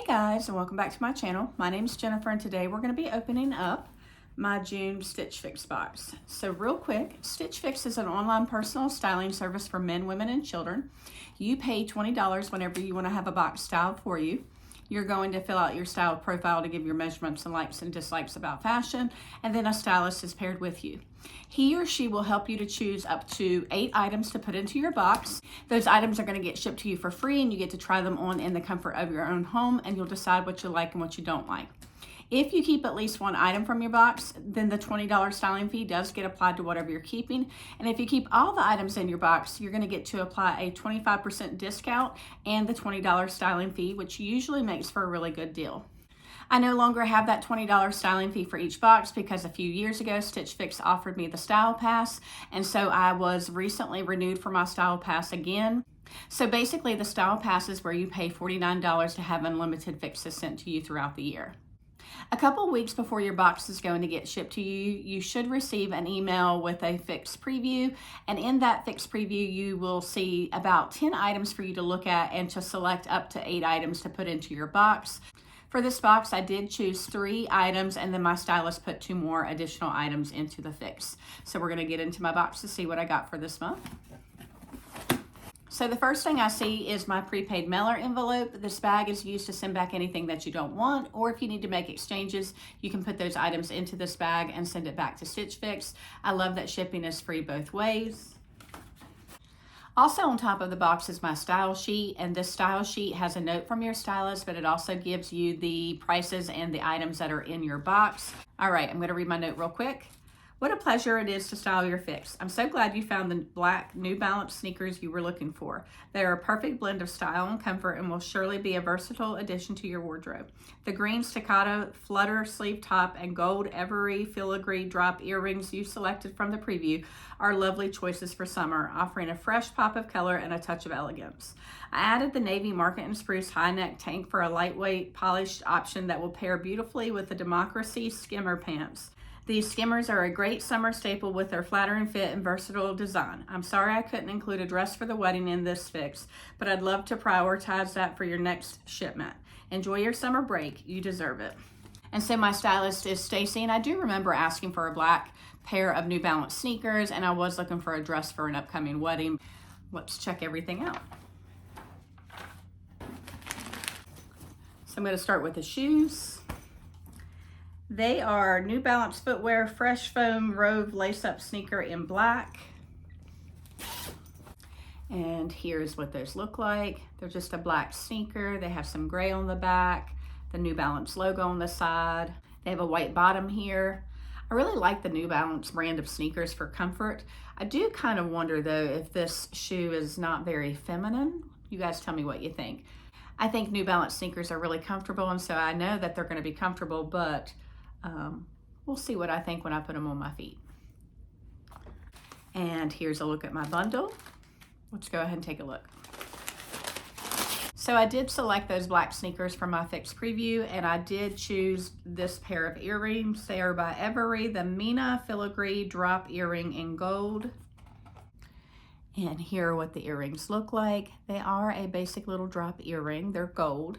Guys, and welcome back to my channel. My name is Jennifer, and today we're going to be opening up my June Stitch Fix box. So real quick, Stitch Fix is an online personal styling service for men, women, and children. You pay $20 whenever you want to have a box styled for you. You're going to fill out your style profile to give your measurements and likes and dislikes about fashion, and then a stylist is paired with you. He or she will help you to choose up to 8 items to put into your box. Those items are going to get shipped to you for free, and you get to try them on in the comfort of your own home, and you'll decide what you like and what you don't like. If you keep at least one item from your box, then the $20 styling fee does get applied to whatever you're keeping. And if you keep all the items in your box, you're going to get to apply a 25% discount and the $20 styling fee, which usually makes for a really good deal. I no longer have that $20 styling fee for each box because a few years ago, Stitch Fix offered me the Style Pass, and so I was recently renewed for my Style Pass again. So basically, the Style Pass is where you pay $49 to have unlimited fixes sent to you throughout the year. A couple weeks before your box is going to get shipped to you, you should receive an email with a fix preview, and in that fix preview you will see about 10 items for you to look at and to select up to 8 items to put into your box. For this box, I did choose 3 items, and then my stylist put 2 more additional items into the fix. So we're going to get into my box to see what I got for this month. So the first thing I see is my prepaid mailer envelope. This bag is used to send back anything that you don't want, or if you need to make exchanges, you can put those items into this bag and send it back to Stitch Fix. I love that shipping is free both ways. Also on top of the box is my style sheet, and this style sheet has a note from your stylist, but it also gives you the prices and the items that are in your box. All right, I'm going to read my note real quick. What a pleasure it is to style your fix. I'm so glad you found the black New Balance sneakers you were looking for. They are a perfect blend of style and comfort and will surely be a versatile addition to your wardrobe. The green Staccato Flutter sleeve top and gold EVERRI Filigree drop earrings you selected from the preview are lovely choices for summer, offering a fresh pop of color and a touch of elegance. I added the navy Market and Spruce high neck tank for a lightweight polished option that will pair beautifully with the Democracy Skimmer pants. These skimmers are a great summer staple with their flattering fit and versatile design. I'm sorry I couldn't include a dress for the wedding in this fix, but I'd love to prioritize that for your next shipment. Enjoy your summer break. You deserve it. And so my stylist is Stacy, and I do remember asking for a black pair of New Balance sneakers, and I was looking for a dress for an upcoming wedding. Let's check everything out. So I'm going to start with the shoes. They are New Balance Footwear Fresh Foam Roav lace-up sneaker in black. And here's what those look like. They're just a black sneaker. They have some gray on the back, the New Balance logo on the side. They have a white bottom here. I really like the New Balance brand of sneakers for comfort. I do kind of wonder though if this shoe is not very feminine. You guys tell me what you think. I think New Balance sneakers are really comfortable, and so I know that they're going to be comfortable, but we'll see what I think when I put them on my feet. And here's a look at my bundle. Let's go ahead and take a look. So I did select those black sneakers for my fix preview, and I did choose this pair of earrings. They are by EVERRI, the Mina Filigree drop earring in gold. And here are what the earrings look like. They are a basic little drop earring. They're gold.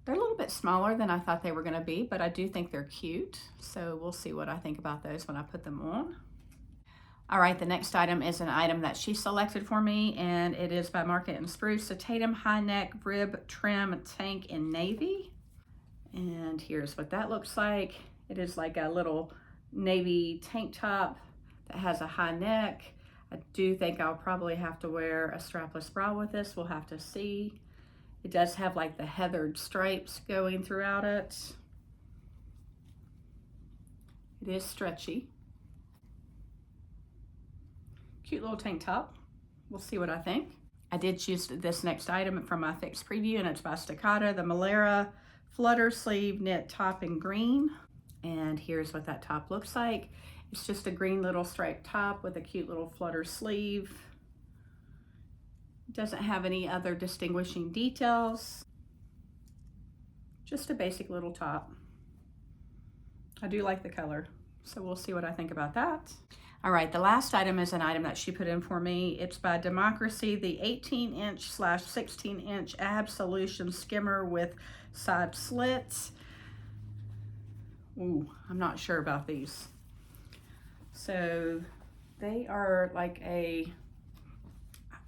They're a little bit smaller than I thought they were going to be, but I do think they're cute. So we'll see what I think about those when I put them on. All right, the next item is an item that she selected for me, and it is by Market and Spruce, a Tatum high neck rib trim tank in navy. And here's what that looks like. It is like a little navy tank top that has a high neck. I do think I'll probably have to wear a strapless bra with this. We'll have to see. It does have like the heathered stripes going throughout it. It is stretchy. Cute little tank top. We'll see what I think. I did choose this next item from my fix preview, and it's by Staccato, the Melaira Flutter sleeve knit top in green. And here's what that top looks like. It's just a green little striped top with a cute little flutter sleeve. Doesn't have any other distinguishing details. Just a basic little top. I do like the color, so we'll see what I think about that. All right, the last item is an item that she put in for me. It's by Democracy, the 18-inch/16-inch Absolution Skimmer with side slits. Ooh, I'm not sure about these. So they are like a,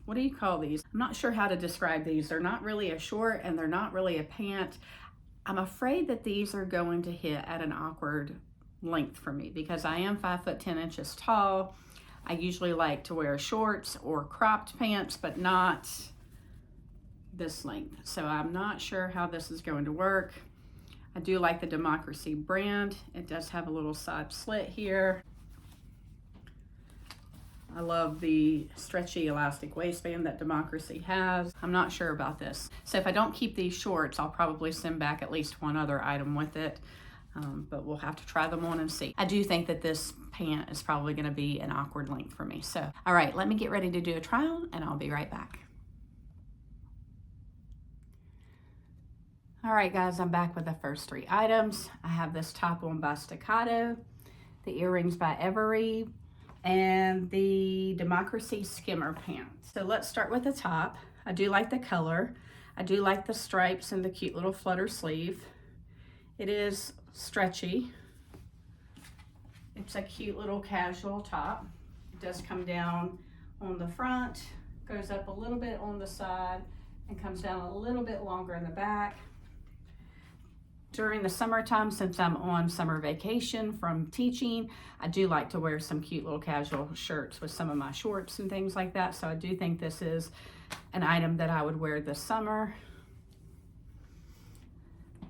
what do you call these? I'm not sure how to describe these. They're not really a short and they're not really a pant. I'm afraid that these are going to hit at an awkward length for me because I am 5'10" tall. I usually like to wear shorts or cropped pants, but not this length. So I'm not sure how this is going to work. I do like the Democracy brand. It does have a little side slit here. I love the stretchy elastic waistband that Democracy has. I'm not sure about this. So if I don't keep these shorts, I'll probably send back at least one other item with it. But we'll have to try them on and see. I do think that this pant is probably gonna be an awkward length for me. So, all right, let me get ready to do a try on and I'll be right back. All right, guys, I'm back with the first three items. I have this top on by Staccato, the earrings by EVERRI, and the Democracy Skimmer pant. So let's start with the top. I do like the color. I do like the stripes and the cute little flutter sleeve. It is stretchy. It's a cute little casual top. It does come down on the front, goes up a little bit on the side, and comes down a little bit longer in the back. During the summertime, since I'm on summer vacation from teaching, I do like to wear some cute little casual shirts with some of my shorts and things like that. So I do think this is an item that I would wear this summer.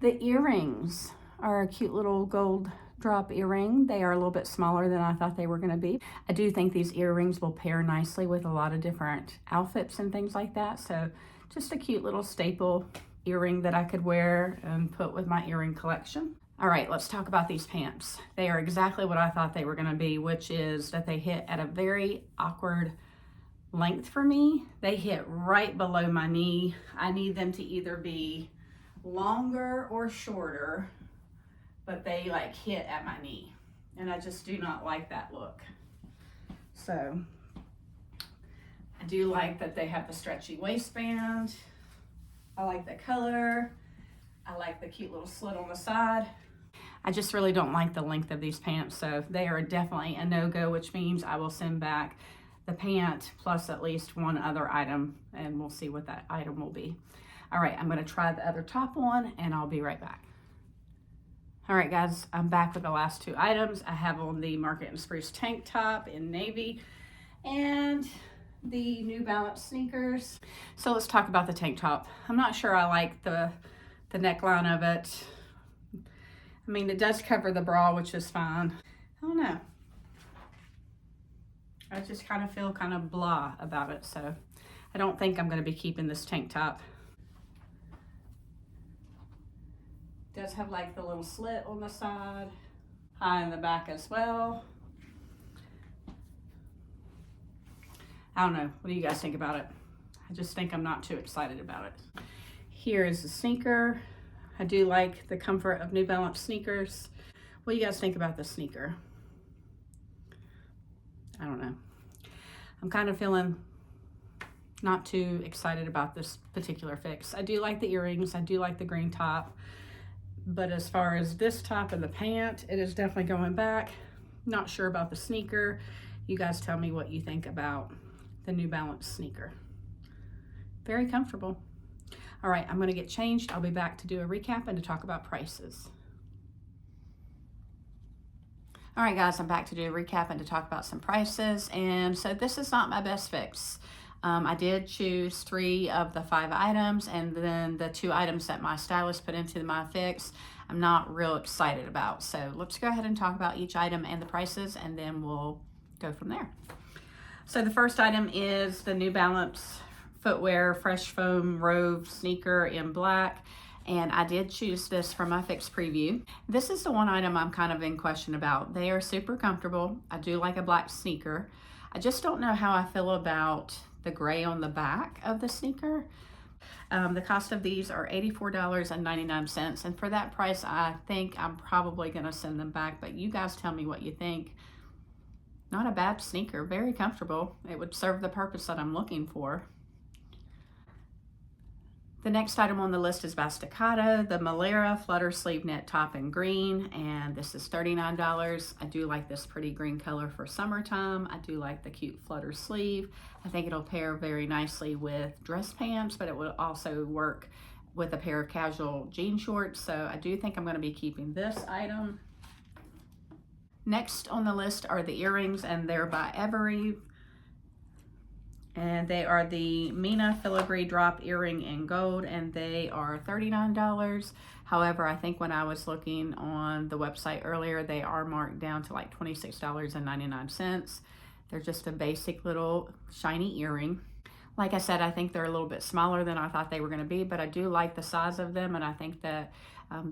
The earrings are a cute little gold drop earring. They are a little bit smaller than I thought they were going to be. I do think these earrings will pair nicely with a lot of different outfits and things like that. So just a cute little staple earring that I could wear and put with my earring collection. All right, let's talk about these pants. They are exactly what I thought they were going to be, which is that they hit at a very awkward length for me. They hit right below my knee. I need them to either be longer or shorter, but they like hit at my knee, and I just do not like that look. So I do like that they have the stretchy waistband. I like the color. I like the cute little slit on the side. I just really don't like the length of these pants, so they are definitely a no-go, which means I will send back the pant plus at least one other item, and we'll see what that item will be. All right, I'm gonna try the other top on and I'll be right back. All right, guys, I'm back with the last two items. I have on the Market and Spruce tank top in navy and the New Balance sneakers. So let's talk about the tank top. I'm not sure I like the neckline of it. I mean, it does cover the bra, which is fine. I don't know. I just kind of feel kind of blah about it, so I don't think I'm gonna be keeping this tank top. It does have like the little slit on the side, high in the back as well. I don't know, what do you guys think about it? I just think I'm not too excited about it. Here is the sneaker. I do like the comfort of New Balance sneakers. What do you guys think about the sneaker? I don't know. I'm kind of feeling not too excited about this particular fix. I do like the earrings. I do like the green top. But as far as this top and the pant, it is definitely going back. Not sure about the sneaker. You guys tell me what you think about the New Balance sneaker. Very comfortable. All right, I'm gonna get changed. I'll be back to do a recap and to talk about prices. All right, guys, I'm back to do a recap and to talk about some prices. And so this is not my best fix. I did choose 3 of the 5 items, and then the 2 items that my stylist put into my fix, I'm not real excited about. So let's go ahead and talk about each item and the prices, and then we'll go from there. So the first item is the New Balance Footwear Fresh Foam Roav sneaker in black. And I did choose this for my fix preview. This is the one item I'm kind of in question about. They are super comfortable. I do like a black sneaker. I just don't know how I feel about the gray on the back of the sneaker. The cost of these are $84.99. And for that price, I think I'm probably gonna send them back, but you guys tell me what you think. not a bad sneaker, very comfortable. It would serve the purpose that I'm looking for. The next item on the list is by Staccato, the Melaira Flutter Sleeve Knit Top in green, and this is $39. I do like this pretty green color for summertime. I do like the cute flutter sleeve. I think it'll pair very nicely with dress pants, but it will also work with a pair of casual jean shorts, so I do think I'm going to be keeping this item. Next on the list are the earrings, and they're by EVERRI. And they are the Mina Filigree drop earring in gold, and they are $39. However, I think when I was looking on the website earlier, they are marked down to like $26.99. They're just a basic little shiny earring. Like I said, I think they're a little bit smaller than I thought they were going to be, but I do like the size of them, and I think that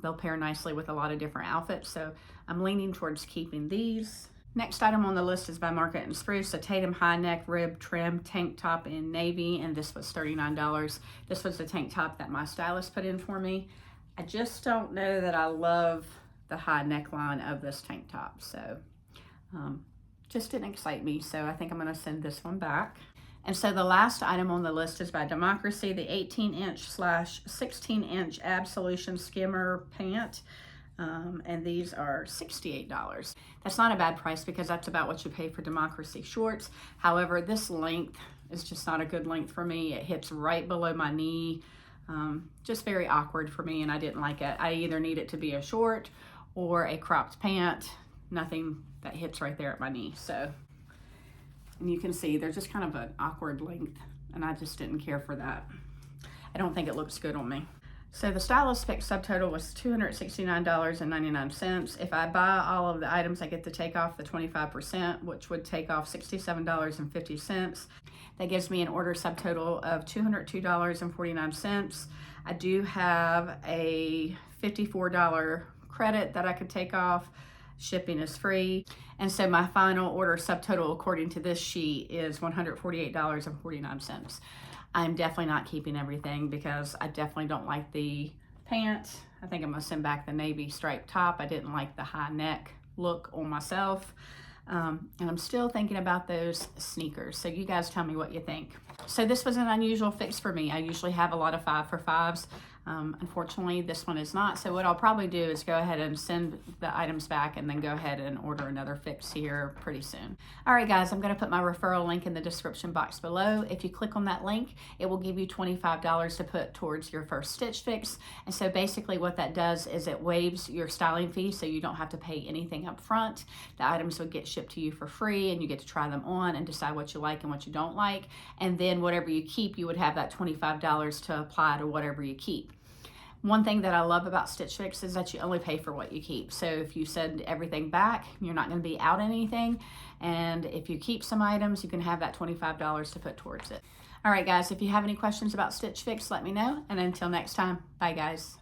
they'll pair nicely with a lot of different outfits. So I'm leaning towards keeping these. Next item on the list is by Market and Spruce, a Tatum high neck rib trim tank top in navy, and this was $39. This was the tank top that my stylist put in for me. I just don't know that I love the high neckline of this tank top, so just didn't excite me, so I think I'm going to send this one back. And so the last item on the list is by Democracy, the 18-inch/16-inch Absolution Skimmer pant. And these are $68. That's not a bad price because that's about what you pay for Democracy shorts. However, this length is just not a good length for me. It hits right below my knee. Just very awkward for me, and I didn't like it. I either need it to be a short or a cropped pant. Nothing that hits right there at my knee. So, and you can see they're just kind of an awkward length, and I just didn't care for that. I don't think it looks good on me. So the stylist pick subtotal was $269.99. If I buy all of the items, I get to take off the 25%, which would take off $67.50. That gives me an order subtotal of $202.49. I do have a $54 credit that I could take off. Shipping is free. And so my final order subtotal, according to this sheet, is $148.49. I'm definitely not keeping everything because I definitely don't like the pant. I think I'm gonna send back the navy striped top. I didn't like the high neck look on myself. And I'm still thinking about those sneakers. So you guys tell me what you think. So this was an unusual fix for me. I usually have a lot of 5 for 5s. Unfortunately, this one is not. So what I'll probably do is go ahead and send the items back and then go ahead and order another fix here pretty soon. All right, guys, I'm going to put my referral link in the description box below. If you click on that link, it will give you $25 to put towards your first stitch fix. And so basically what that does is it waives your styling fee, so you don't have to pay anything up front. The items would get shipped to you for free, and you get to try them on and decide what you like and what you don't like. And then whatever you keep, you would have that $25 to apply to whatever you keep. One thing that I love about Stitch Fix is that you only pay for what you keep. So if you send everything back, you're not going to be out anything. And if you keep some items, you can have that $25 to put towards it. All right, guys, if you have any questions about Stitch Fix, let me know. And until next time, bye, guys.